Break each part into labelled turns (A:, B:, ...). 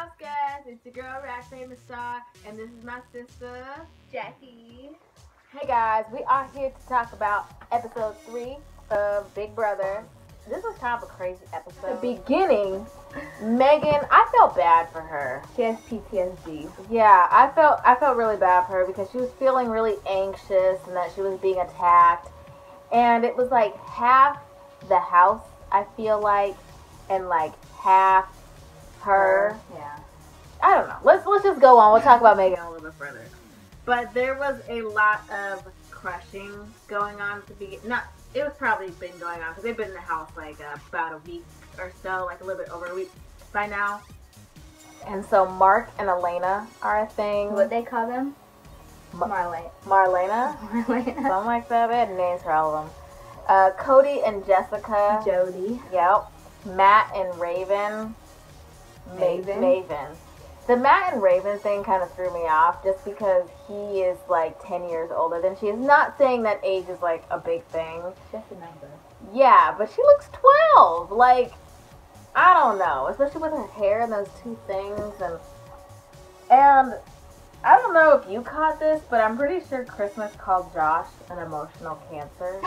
A: house, guys. It's your girl, Rack Famous Star, and this is my sister,
B: Jackie.
C: Hey guys, we are here to talk about episode 3 of Big Brother. This was kind of a crazy episode.
A: The beginning.
C: Megan, I felt bad for her.
B: She has PTSD.
C: Yeah, I felt really bad for her because she was feeling really anxious and that she was being attacked. And it was like half the house, I feel like, and like half her.
B: Yeah.
C: I don't know. Let's just go on. We'll talk about Megan
A: A little bit further. But there was a lot of crushing going on at the beginning. It was probably been going on because they've been in the house like about a week or so, like a little bit over a week by now.
C: And so Mark and Elena are a thing.
B: What they call them?
C: Marlena?
B: Marlena.
C: Something like that. They had names for all of them. Cody and Jessica.
B: Jody.
C: Yep. Matt and Raven. Maven. The Matt and Raven thing kind of threw me off just because he is like 10 years older than she is. Not saying that age is like a big thing.
B: Just a number.
C: Yeah, but she looks 12. Like, I don't know. Especially with her hair and those two things. And I don't know if you caught this, but I'm pretty sure Christmas called Josh an emotional cancer.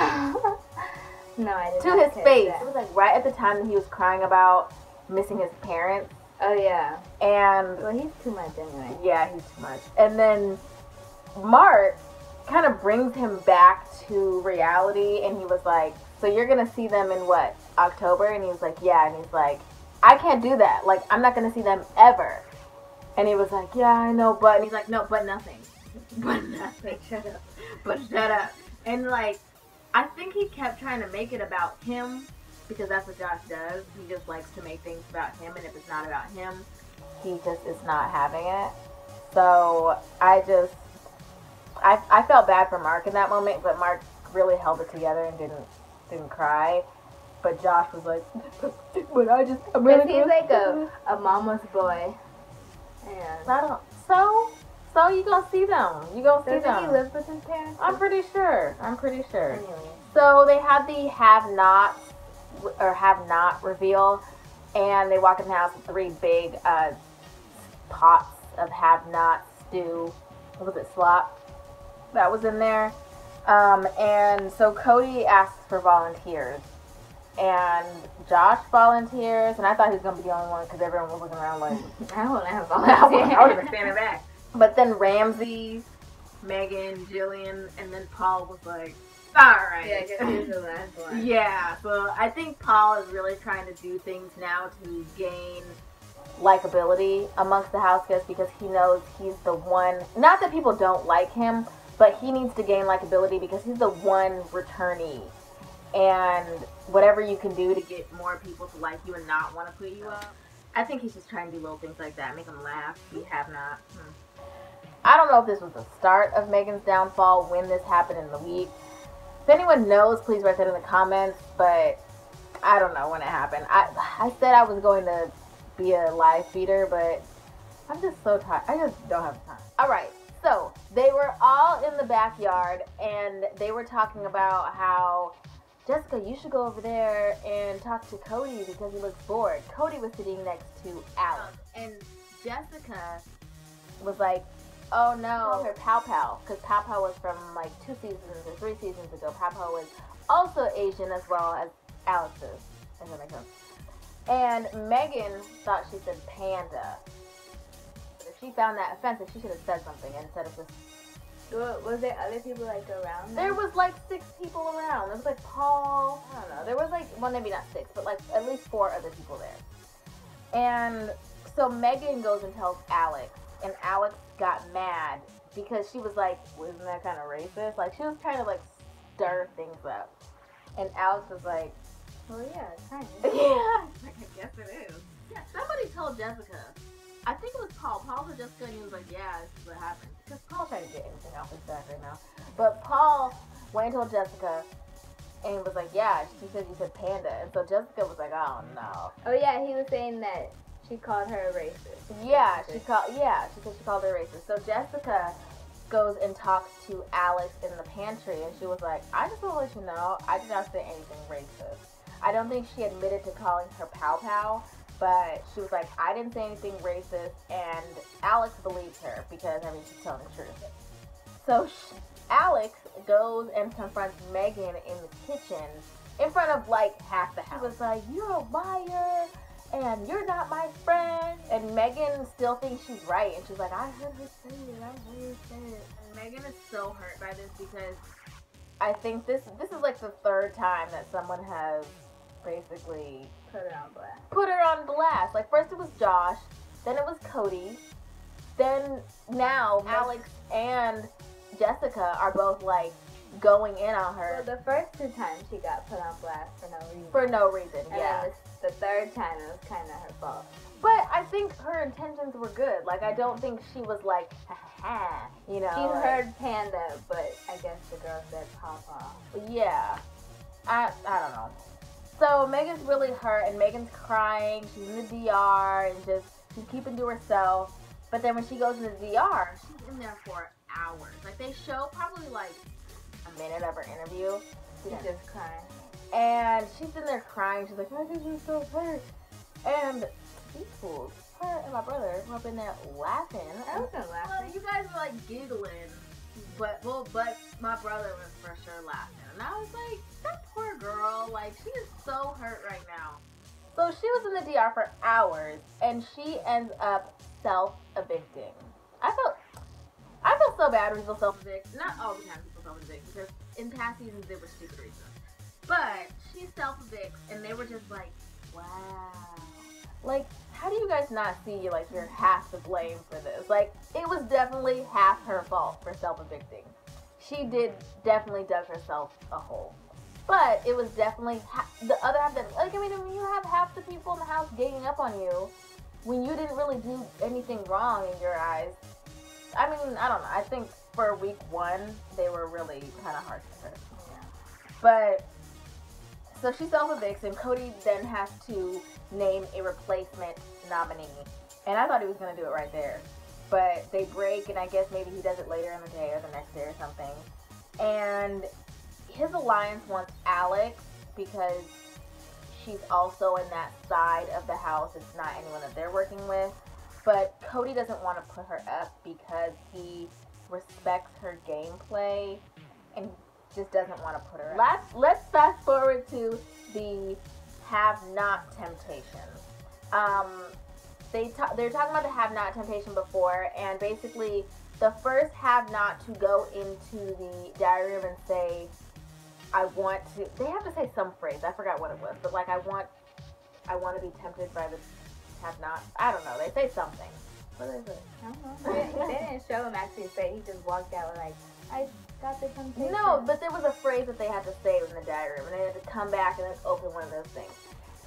B: No, I didn't.
C: To his face. It was like right at the time that he was crying about missing his parents.
B: Oh, yeah.
C: And
B: Well, he's too much anyway.
C: yeah, he's too much. And then Mark kind of brings him back to reality, and he was like, so you're gonna see them in what, October? And he was like, yeah. And he's like, I can't do that. Like, I'm not gonna see them ever. And he was like, yeah, I know, but.
A: And he's like, no, but nothing. But nothing.
B: Shut up.
A: But shut up. And like, I think he kept trying to make it about him because that's what Josh does. He just likes to make things about him, and if it's not about him,
C: He just is not having it. So I felt bad for Mark in that moment, but Mark really held it together and didn't cry. But Josh was like, but I'm really.
B: Because he's like a mama's boy. And
C: I don't. So you gonna see them? You gonna see
B: doesn't he
C: them?
B: live with his parents?
C: I'm pretty sure.
B: Anyway.
C: So they had the have not reveal, and they walk in the house with 3 big pots of have not stew. What was it, slop? That was in there. And so Cody asks for volunteers, and Josh volunteers, and I thought he was gonna be the only one because everyone was looking around like,
B: I don't have
A: I would have
B: volunteers.
A: been standing back.
C: But then Ramsey,
A: Megan, Jillian, and then Paul was like, alright.
B: Yeah, because he was the last one.
A: Yeah, so I think Paul is really trying to do things now to gain
C: likability amongst the house guests because he knows he's the one, not that people don't like him, but he needs to gain likability because he's the one returnee. And
A: whatever you can do to get more people to like you and not want to put you up. I think he's just trying to do little things like that, make them laugh. We have not.
C: I don't know if this was the start of Megan's downfall, when this happened in the week. If anyone knows, please write that in the comments, but I don't know when it happened. I said I was going to be a live feeder, but I'm just so tired. I just don't have time. Alright, so they were all in the backyard, and they were talking about how, Jessica, you should go over there and talk to Cody because he looks bored. Cody was sitting next to Alex,
A: And Jessica,
C: was like, oh no, her Pow Pow, because Pow Pow was from like 2 seasons or 3 seasons ago. Pow Pow was also Asian as well as Alex's, if that makes sense. And Megan thought she said panda. But if she found that offensive, she should have said something instead of just.
B: Was there other people like around them?
C: There was like 6 people around. There was like Paul, I don't know. There was like, well, maybe not 6, but like at least 4 other people there. And so Megan goes and tells Alex, and Alex got mad because she was like, wasn't that kind of racist? Like, she was trying to like stir things up. And Alex was like,
B: Well, yeah, it's kind
C: yeah.
A: I guess it is. Yeah, somebody told Jessica. I think it was Paul. Paul told Jessica, and he was like, yeah, this is what happened.
C: Because Paul's trying to get anything off his back right now. But Paul went and told Jessica, and he was like, yeah, she said you said panda. And so Jessica was like, oh no.
B: Oh, yeah, he was saying that she called her a racist.
C: Yeah, she said she called her racist. So Jessica goes and talks to Alex in the pantry, and she was like, I just want to let you know, I did not say anything racist. I don't think she admitted to calling her Pow Pow, But she was like, I didn't say anything racist, and Alex believes her because, I mean, she's telling the truth. So Alex goes and confronts Megan in the kitchen in front of like half the house. She was like, you're a liar, and you're not my friend. And Megan still thinks she's right, and she's like, I heard her say it,
A: And Megan is so hurt by this because
C: I think this is like the third time that someone has basically
B: Put it on blast.
C: put her on blast. Like, first it was Josh, then it was Cody, then now Alex and Jessica are both like going in on her.
B: Well, the first 2 times she got put on blast for no reason.
C: For no reason,
B: And
C: yeah.
B: then the third time it was kind of her fault.
C: But I think her intentions were good. Like, I don't think she was like, ha, you know.
B: She
C: like,
B: heard Panda, but I guess the girl said Papa.
C: Yeah. I don't know. So Megan's really hurt, and Megan's crying. She's in the DR, and she's keeping to herself. But then when she goes in the DR,
A: she's in there for hours. Like, they show probably like
C: a minute of her interview,
B: She's just crying.
C: and she's in there crying. She's like, I think you're so hurt. And these fools, her and my brother, were up in there laughing.
B: I wasn't
A: well,
B: laughing.
A: you guys were like giggling, but my brother was for sure laughing, and I was like, that poor girl, like she is so hurt right now.
C: So she was in the DR for hours, and she ends up self-evicting. I felt so bad when people self-evict.
A: Not all the time people self-evict, because in past seasons they were stupid reasons. But she self-evicts, and they were just like, wow.
C: Like, how do you guys not see, like, you're half to blame for this? Like, it was definitely half her fault for self-evicting. She definitely dug herself a hole. But it was definitely the other half that, like, I mean, when you have half the people in the house ganging up on you, when you didn't really do anything wrong in your eyes, I mean, I don't know. I think for week 1, they were really kind of harsh to her.
B: Yeah.
C: But, so she self-evicts, and Cody then has to name a replacement nominee. And I thought he was going to do it right there. But they break, and I guess maybe he does it later in the day or the next day or something. And his alliance wants Alex because she's also in that side of the house. It's not anyone that they're working with. But Cody doesn't want to put her up because he respects her gameplay and just doesn't want to put her up. Let's fast forward to the have-not temptation. They're talking about the have-not temptation before, and basically the first have-not to go into the diary room and say, I want to, they have to say some phrase, I forgot what it was, but like, I want to be tempted by the have-not. I don't know, they say something. What is it?
B: I don't know. They didn't show him actually say, he just walked out like, I got the temptation.
C: No, but there was a phrase that they had to say in the diary room, and they had to come back and then open one of those things.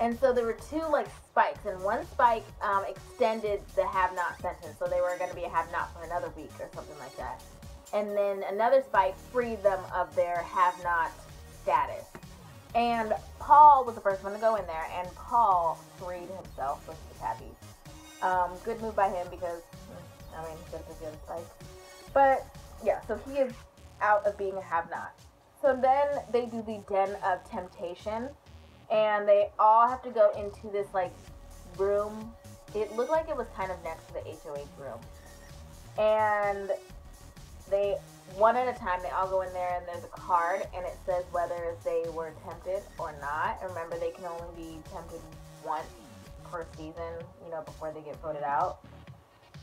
C: And so there were 2 like spikes, and one spike extended the have-not sentence, so they were going to be a have-not for another week or something like that. And then another spike freed them of their have-not status. And Paul was the first one to go in there, and Paul freed himself, which was happy. Good move by him because, I mean, he could have took the other spike. But, yeah, so he is out of being a have-not. So then they do the Den of Temptation, and they all have to go into this, like, room. It looked like it was kind of next to the HOH room. And they, one at a time, they all go in there, and there's a card, and it says whether they were tempted or not. And remember, they can only be tempted once per season, you know, before they get voted out.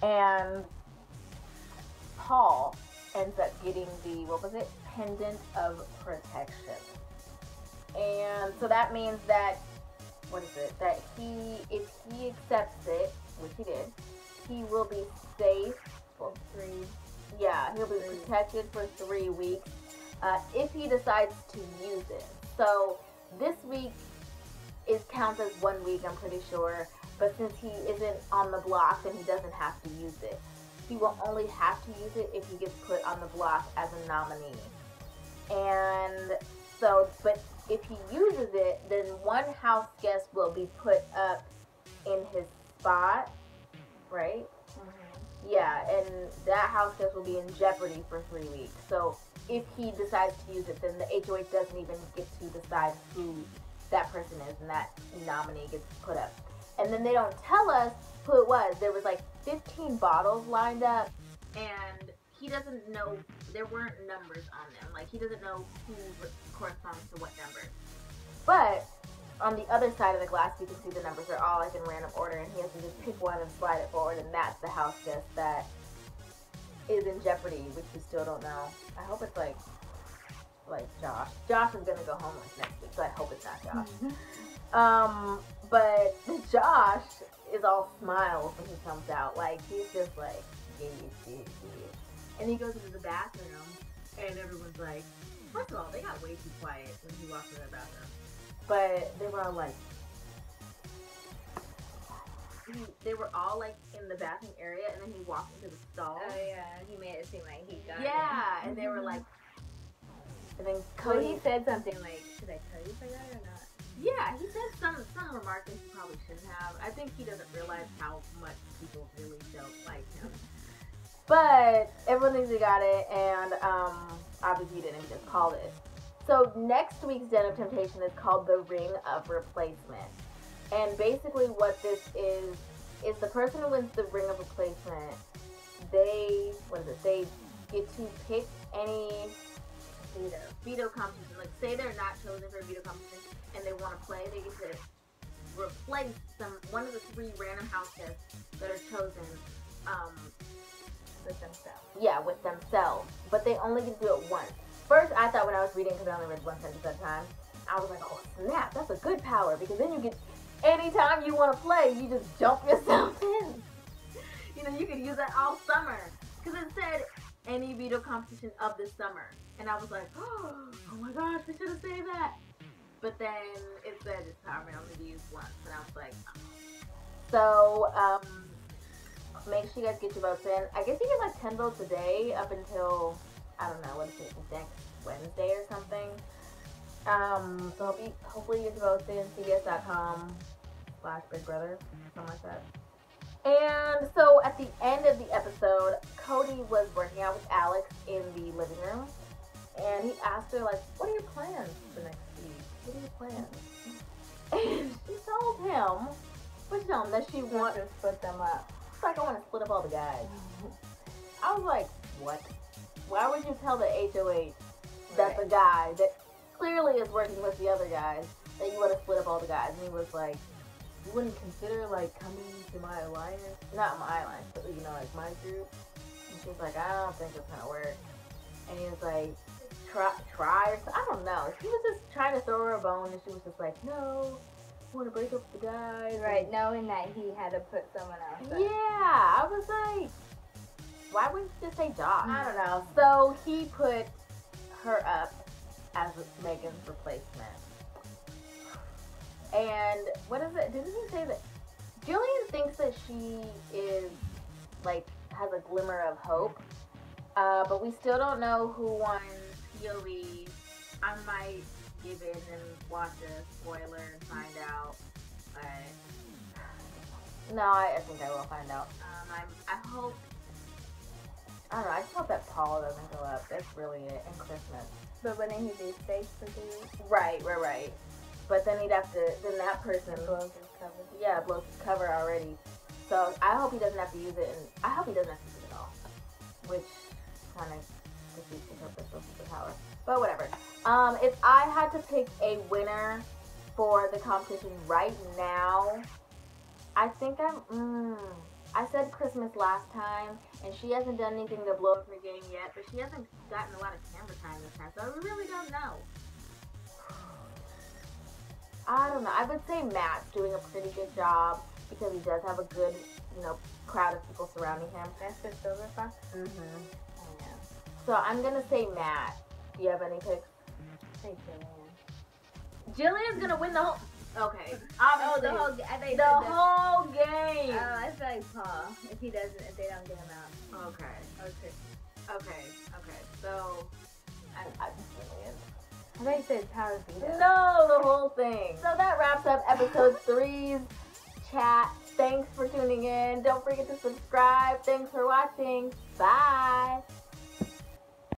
C: And Paul ends up getting the, what was it? Pendant of Protection. And so that means that, what is it? That if he accepts it, which he did, he will be safe for 3. Yeah, he'll be protected for 3 weeks if he decides to use it. So this week counts as 1 week, I'm pretty sure. But since he isn't on the block, then he doesn't have to use it. He will only have to use it if he gets put on the block as a nominee. And so, but if he uses it, then one house guest will be put up in his spot, right? Mm-hmm. Yeah, and that house guest will be in jeopardy for 3 weeks. So if he decides to use it, then the HOH doesn't even get to decide who that person is, and that nominee gets put up. And then they don't tell us who it was. There was like 15 bottles lined up.
A: And he doesn't know, there weren't numbers on them. Like, he doesn't know who corresponds to what number.
C: But on the other side of the glass, you can see the numbers are all like in random order, and he has to just pick one and slide it forward, and that's the house guest that is in jeopardy, which we still don't know. I hope it's like Josh. Josh is gonna go home like next week, so I hope it's not Josh. But Josh is all smiles when he comes out. Like, he's just like, yeah.
A: And he goes into the bathroom, and everyone's like, first of all, they got way too quiet when he walked into the bathroom.
C: But they were all like,
A: they were all like in the bathroom area, and then he walked into the stall.
B: Oh yeah, he made it seem like he got
A: Yeah, and they were like,
C: and then
B: But
C: Cody.
B: he said something like, should I tell you for that or not?
A: yeah, he said some remark that he probably shouldn't have. I think he doesn't realize how much people really don't like him.
C: But everyone thinks he got it, and obviously he didn't. He just called it. So next week's Den of Temptation is called the Ring of Replacement. And basically what this is the person who wins the Ring of Replacement, they get to pick any veto competition. Like, say they're not chosen for a veto competition and they want to play, they get to replace one of the 3 random house guests that are chosen
B: With themselves.
C: Yeah, with themselves. But they only get to do it once. First, I thought when I was reading, because I only read one sentence at a time, I was like, oh snap, that's a good power, because then you get, anytime you want to play, you just jump yourself in. You know, you can use that all summer. Because it said any veto competition of the summer. And I was like, oh my gosh, we should have said that. But then it said this power may only be used once. And I was like, oh. So, make sure you guys get your votes in. I guess you get like 10 votes a day up until, I don't know, what is it, next Wednesday or something. So hopefully you get your votes in, cbs.com/Big Brother, something like that. And so at the end of the episode, Cody was working out with Alex in the living room. And he asked her, like, what are your plans for next week? What are your plans? And she told him, that she wants
B: to split them up.
C: It's like, I want to split up all the guys. I was like, what? Why would you tell the HOH that the guy that clearly is working with the other guys that you want to split up all the guys? And he was like, you wouldn't consider like coming to my alliance? Not my alliance, but you know, like my group. And she was like, I don't think it's gonna work. And he was like, try or something. I don't know. He was just trying to throw her a bone, and she was just like, no, I want to break up with the guys.
B: Right, knowing that he had to put someone else up.
C: Yeah, I was like, why wouldn't you just say Josh? I don't know. So he put her up as Megan's replacement. And what is it? Didn't he say that? Jillian thinks that she is, like, has a glimmer of hope. But we still don't know who won POV. I might give in and watch a spoiler and find out. But no, I think I will find out. I hope. I don't know. I just hope that Paul doesn't go up. That's really it. And Christmas.
B: But wouldn't he do stage for 2 weeks?
C: Right. But then he'd have to. Then that person
B: blows his cover.
C: Yeah, blows his cover already. So I hope he doesn't have to use it. And I hope he doesn't have to use it at all. Which kind of defeats the purpose of the power. But whatever. If I had to pick a winner for the competition right now, I think I said Christmas last time, and she hasn't done anything to blow up her game yet, but she hasn't gotten a lot of camera time this time, so I really don't know. I don't know. I would say Matt's doing a pretty good job because he does have a good, crowd of people surrounding him.
B: That's the Silver Fox?
C: Mm-hmm.
B: Oh, yeah.
C: So I'm gonna say Matt. Do you have any picks?
B: Say Jillian.
C: Jillian's gonna win the whole. Okay.
B: Oh,
C: Obviously,
B: the whole I think
C: the
B: the
C: whole game.
B: Oh, I feel like Paul. If they don't get him out.
C: Okay. Okay. So I'm Jillian.
B: I thought you said Power Veto.
C: No, the whole thing. So that wraps up episode 3's chat. Thanks for tuning in. Don't forget to subscribe. Thanks for watching. Bye.